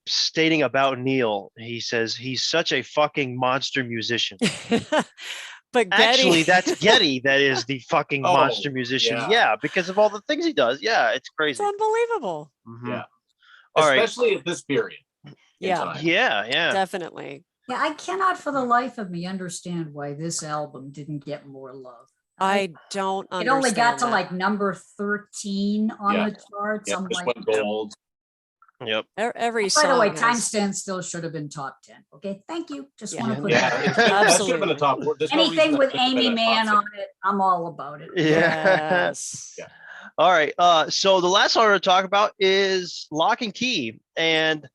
stating about Neil, he says he's such a fucking monster musician. but Actually, Getty, that's Getty that is the fucking monster musician. yeah. Because of all the things he does. Yeah, it's it's crazy. unbelievable. Mhm. Yeah. All right. Especially at this period. Yeah. Time. Yeah. Definitely. Yeah, I cannot for the life of me understand why this album didn't get more love. I don't It understand. only got to that. like number 13 on Yeah. the charts. Yep, I'm just like, went gold. Yep. Every by the way, song Time has- Stand Still should have been top 10. Okay, thank you. Just Yeah. want to put Yeah, that. that should have been a top four. There's no reason Anything that with couldn't have been Aimee a top Mann six. on it, I'm all about it. Yeah. Yes. Yeah. All right. So the last one we're going to talk about is Lock and Key. And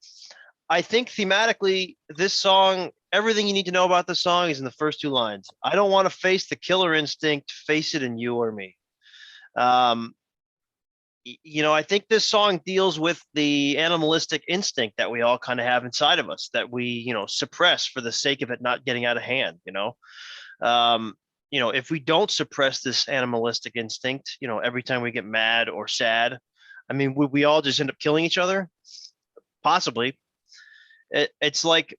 I think thematically, this song, everything you need to know about the song is in the first two lines. I don't want to face the killer instinct, face it in you or me. I think this song deals with the animalistic instinct that we all kind of have inside of us that we, suppress for the sake of it not getting out of hand, if we don't suppress this animalistic instinct, every time we get mad or sad, I mean, would we all just end up killing each other? Possibly. It's like,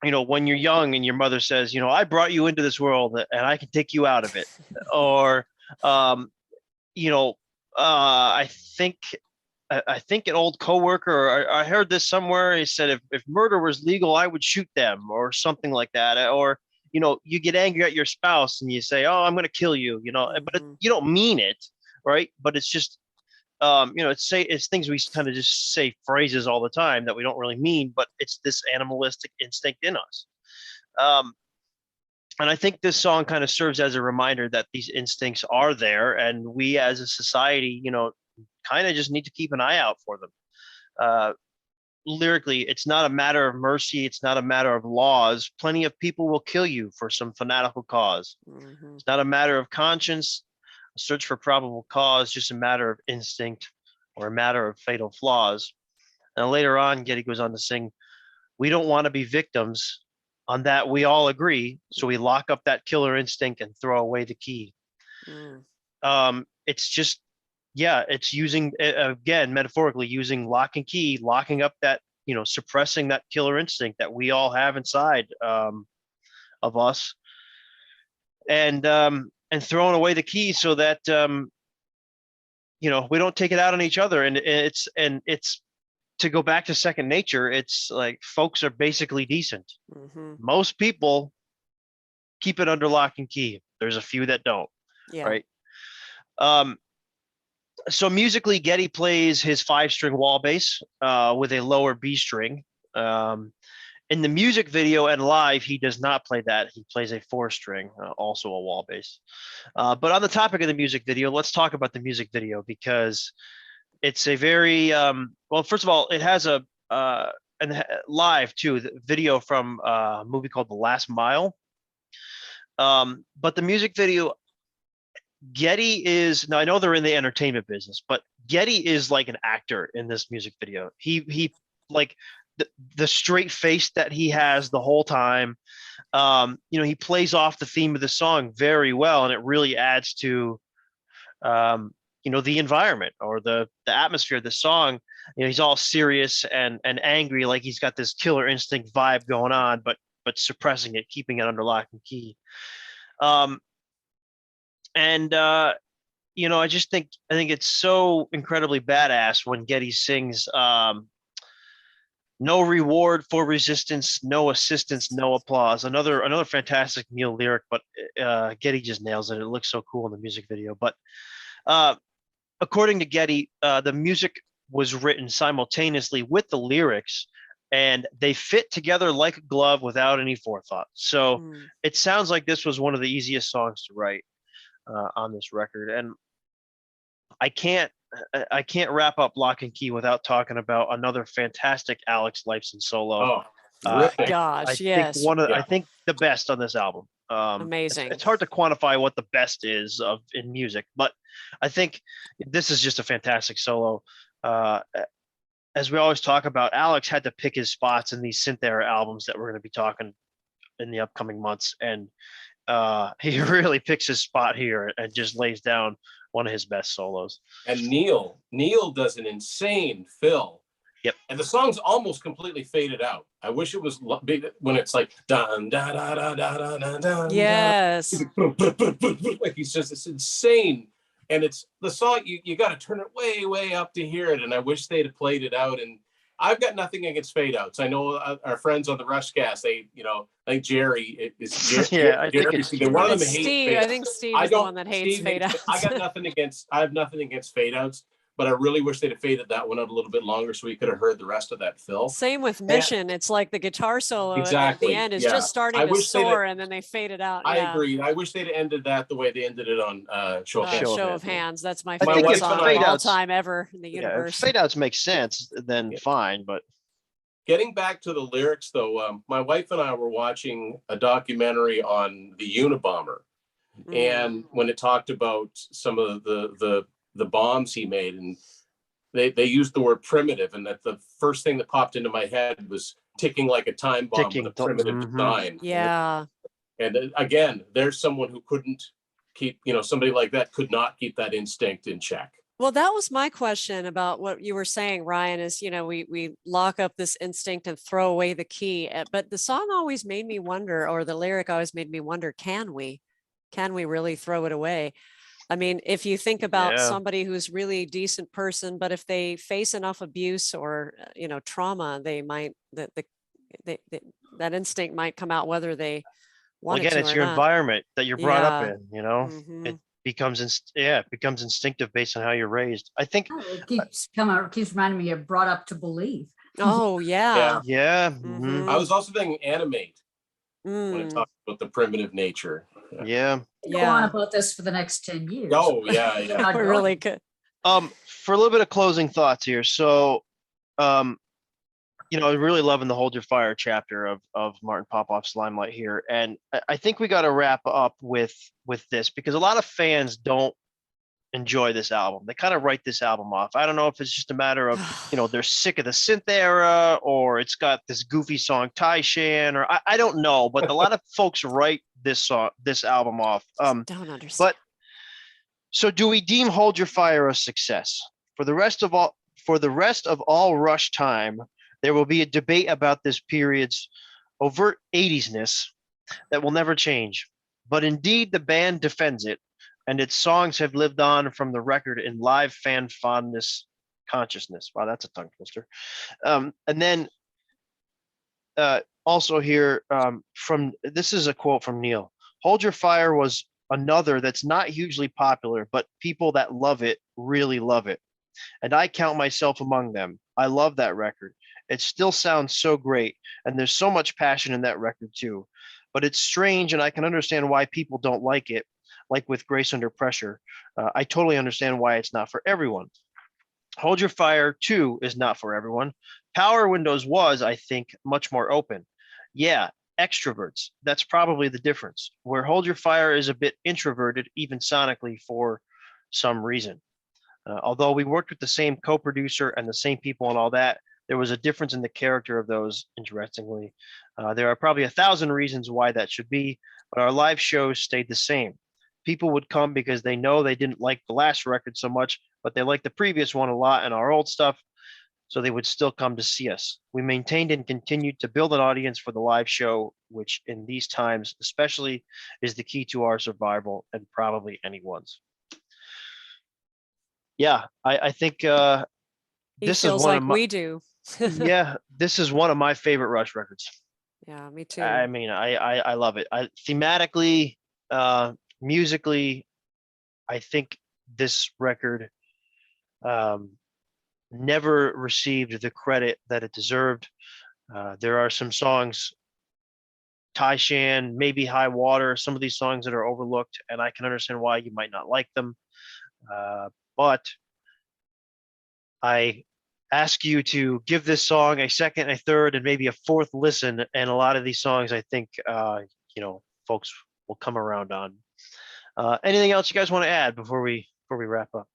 when you're young and your mother says, I brought you into this world and I can take you out of it. Or, I think an old coworker, or I heard this somewhere. He said, if murder was legal, I would shoot them, or something like that. Or, you get angry at your spouse and you say, oh, I'm going to kill you, but Mhm. you don't mean it. Right. But it's just, it's things we kind of just say phrases all the time that we don't really mean, but it's this animalistic instinct in us. And I think this song kind of serves as a reminder that these instincts are there, and we as a society, kind of just need to keep an eye out for them. Lyrically, it's not a matter of mercy, it's not a matter of laws. Plenty of people will kill you for some fanatical cause. Mhm. It's not a matter of conscience, a search for probable cause, just a matter of instinct or a matter of fatal flaws. And later on, Getty goes on to sing, we don't want to be victims. On that, we all agree. So we lock up that killer instinct and throw away the key. Mm. It's just, it's using, again, metaphorically, using lock and key, locking up that, suppressing that killer instinct that we all have inside of us, and throwing away the key so that, we don't take it out on each other. And it's to go back to second nature. It's like folks are basically decent. Mhm. Most people keep it under lock and key. There's a few that don't. Yeah. Right. So musically, Getty plays his 5-string wall bass with a lower B string. In the music video and live, he does not play that. He plays a 4-string, also a wall bass. But on the topic of the music video, let's talk about the music video, because it's a very well. First of all, it has a and live too, the video from a movie called The Last Mile. But the music video, Getty is, now I know they're in the entertainment business, but Getty is like an actor in this music video. He like the straight face that he has the whole time. He plays off the theme of the song very well, and it really adds to the environment or the atmosphere of the song. He's all serious and angry, like he's got this killer instinct vibe going on, but suppressing it, keeping it under lock and key. I think it's so incredibly badass when Getty sings, no reward for resistance, no assistance, no applause. Another fantastic Neil lyric, but Getty just nails it. It looks so cool in the music video. But according to Getty, the music was written simultaneously with the lyrics, and they fit together like a glove without any forethought. So it sounds like this was one of the easiest songs to write on this record. And I can't wrap up Lock and Key without talking about another fantastic Alex Lifeson solo. Oh, gosh, yes. I think the best on this album. Amazing. It's hard to quantify what the best is in music, but I think this is just a fantastic solo. As we always talk about, Alex had to pick his spots in these synth era albums that we're going to be talking in the upcoming months, and he really picks his spot here and just lays down one of his best solos. And Neil does an insane fill. Yep. And the song's almost completely faded out. I wish it was when it's like dun da da da da da da da. Yes. Like it's insane. And it's the song, you got to turn it way, way up to hear it. And I wish they'd have played it out. And I've got nothing against fade outs. I know our friends on the Rushcast, I think Jerry is. Yeah, I think it's one of them Steve. I think Steve is the one that hates fade outs. I have nothing against fade outs, but I really wish they'd have faded that one out a little bit longer so we could have heard the rest of that fill. Same with Mission. It's like the guitar solo at the end is just starting to soar, and then they fade it out. I agree. I wish they'd have ended that the way they ended it on Show of Hands. That's my favorite song of all time ever in the universe. If fade outs make sense, then fine. But getting back to the lyrics, though, my wife and I were watching a documentary on the Unabomber, and when it talked about some of the bombs he made, and they used the word primitive, and that the first thing that popped into my head was ticking like a time bomb with a primitive design. Yeah. And again, there's someone who couldn't keep, somebody like that could not keep that instinct in check. Well, that was my question about what you were saying, Ryan, is, we lock up this instinct and throw away the key. But the song always made me wonder, or the lyric always made me wonder, can we really throw it away? I mean, if you think about somebody who's really a decent person, but if they face enough abuse or, trauma, they might, that instinct might come out whether they want it to or not. Again, it's your environment that you're brought up in, becomes instinctive based on how you're raised. I think, Oh, it keeps reminding me of Brought Up to Believe. Oh, yeah. yeah, Mhm. I was also thinking animate when it Mm, talks about the primitive nature. yeah. Go on yeah. about this for the next 10 years. Oh, yeah, yeah. Not We going. really could. For a little bit of closing thoughts here. So, I'm really loving the Hold Your Fire chapter of Martin Popoff's Limelight here, and I think we got to wrap up with this because a lot of fans don't enjoy this album. They kind of write this album off. I don't know if it's just a matter of they're sick of the synth era, or it's got this goofy song Tai Shan, or I don't know, but a lot of folks write this album off. Don't understand. But so do we deem Hold Your Fire a success? For the rest of all Rush time, there will be a debate about this period's overt 80s-ness that will never change. But indeed, the band defends it, and its songs have lived on from the record in live fan fondness consciousness. Wow, that's a tongue twister. And then also here, this is a quote from Neil. Hold Your Fire was another that's not hugely popular, but people that love it really love it. And I count myself among them. I love that record. It still sounds so great, and there's so much passion in that record too. But it's strange, and I can understand why people don't like it, like with Grace Under Pressure. I totally understand why it's not for everyone. Hold Your Fire 2 is not for everyone. Power Windows was, I think, much more open. Yeah, extroverts. That's probably the difference. Where Hold Your Fire is a bit introverted, even sonically, for some reason. Although we worked with the same co-producer and the same people and all that, there was a difference in the character of those, interestingly. There are probably 1,000 reasons why that should be, but our live shows stayed the same. People would come because they know they didn't like the last record so much, but they liked the previous one a lot and our old stuff, so they would still come to see us. We maintained and continued to build an audience for the live show, which in these times especially is the key to our survival and probably anyone's. Yeah, I think He this is feels one like of my we do. this is one of my favorite Rush records. Yeah, me too. I mean, I love it. Thematically, musically, I think this record never received the credit that it deserved. There are some songs, Tai Shan, maybe High Water, some of these songs that are overlooked, and I can understand why you might not like them. But I ask you to give this song a second, a third, and maybe a fourth listen. And a lot of these songs, I think, folks will come around on. Anything else you guys want to add before we wrap up?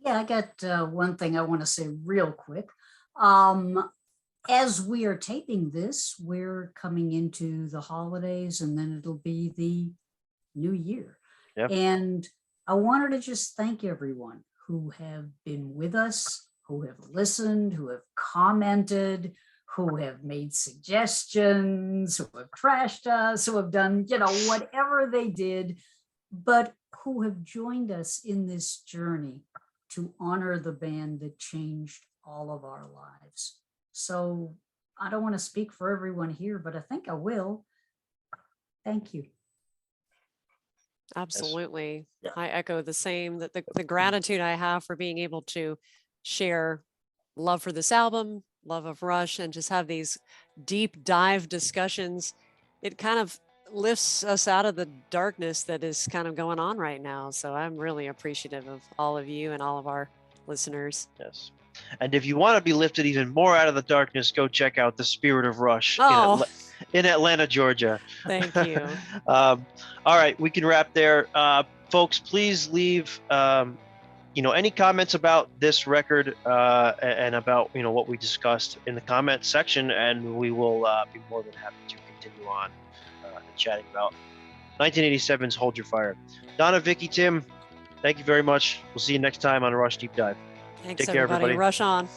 Yeah, I got one thing I want to say real quick. As we are taping this, we're coming into the holidays, and then it'll be the new year. Yep. And I wanted to just thank everyone who have been with us, who have listened, who have commented, who have made suggestions, who have trashed us, who have done, whatever they did, but who have joined us in this journey to honor the band that changed all of our lives. So I don't want to speak for everyone here, but I think I will. Thank you. Absolutely. Yeah. I echo the same, that the gratitude I have for being able to share love for this album, love of Rush, and just have these deep dive discussions. It kind of lifts us out of the darkness that is kind of going on right now. So I'm really appreciative of all of you and all of our listeners. Yes. And if you want to be lifted even more out of the darkness, go check out The Spirit of Rush in Atlanta, Georgia. Thank you. All right, we can wrap there. Folks, please leave any comments about this record and about what we discussed in the comment section, and we will be more than happy to continue on chatting about 1987's Hold Your Fire. Donna, Vicky, Tim, thank you very much. We'll see you next time on Rush Deep Dive. Thanks, Take care, everybody. Rush on.